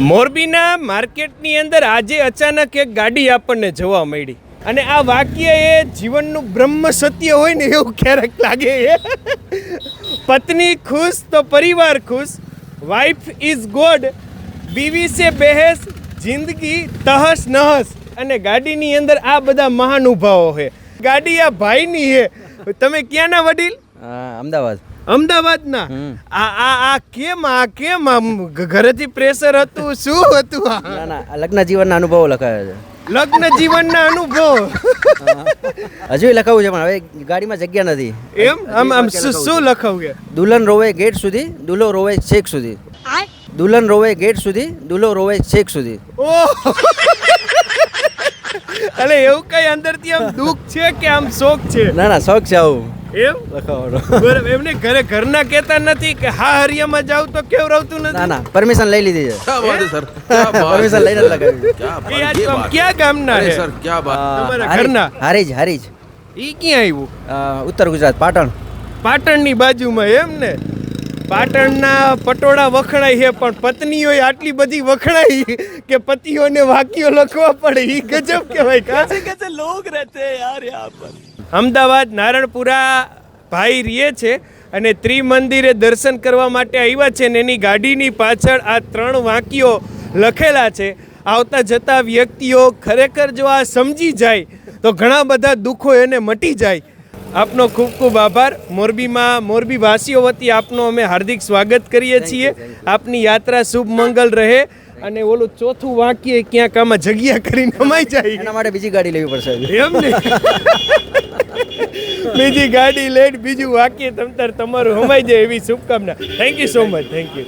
મોરબીના માર્કેટની અંદર આજે અચાનક એક ગાડી આપણને જોવા મળી અને આ વાક્ય એ જીવનનું બ્રહ્મ સત્ય હોય ને એવું ક્યારેક લાગે છે. પત્ની ખુશ તો પરિવાર ખુશ, વાઇફ ઇઝ ગોડ, બીવી સે બહેસ, જિંદગી તહસ નહસ. અને ગાડીની અંદર આ બધા મહાનુભાવો છે. ગાડી આ ભાઈની છે. તમે ક્યાંના વડીલ? અમદાવાદ. અમદાવાદના? આ કેમ આમ ઘરેથી પ્રેશર હતું, શું હતું? ના ના, લગ્ન જીવનના અનુભવો લખાયા છે. લગ્ન જીવનના અનુભવ હજુ લખાવું છે પણ હવે ગાડીમાં જગ્યા નથી. એમ આમ શું લખાવું? દુલ્હન રોવે ગેટ સુધી, દુલ્હો રોવે છેક સુધી. દુલ્હન રોવે ગેટ સુધી, દુલ્હો રોવે છેક સુધી. ઓહ, અલે એવું કઈ અંદરથી આમ દુઃખ છે કે આમ શોખ છે? ના ના, શોખ છે આવું એમ લખાવાનો. બરાબર. એમને ઘરના કહેતા નથી કે હા હરિયામાં જાવ તો કેવું રહેતું નથી? ના ના, પરમિશન લઈ લીધી છે. પરમિશન લઈને જ લગાવી. એ આજ આમ ક્યાં ગામના છે તમારા ઘરના? હારીજ. હારીજ ઈ ક્યાં આવ્યું? ઉત્તર ગુજરાત, પાટણ. પાટણની બાજુમાં એમ ને? પાટણના પટોળા વખણાય છે પણ પત્નીઓ આટલી બધી વખણાય કે પતિઓને વાક્યો લખવા પડે. ઈ ગજબ કહેવાય. कैसे लोग रहते हैं यार यहाँ पर. અમદાવાદ નારણપુરા ભાઈ રહે છે અને ત્રિમંદિરે દર્શન કરવા માટે આવ્યા છે ને એની ગાડીની પાછળ આ 3 વાક્યો લખેલા છે. આવતા જતા વ્યક્તિઓ ખરેખર જો આ સમજી જાય તો ઘણા બધા દુઃખો એને મટી જાય. આપનો ખૂબ ખૂબ આભાર. મોરબીમાં મોરબી વાસીઓ વતી આપનો અમે હાર્દિક સ્વાગત કરીએ છીએ. આપની યાત્રા શુભ મંગલ રહે અને ઓલું ચોથું વાક્ય ક્યાંક આમાં જગ્યા કરીને અમાઈ જાય. એના માટે બીજી ગાડી લેવી પડશે. એમ ને? બીજી ગાડી લઈને બીજું વાક્ય તમતાર તમારું હમાઈ જાય એવી શુભકામના. Thank you so much. Thank you.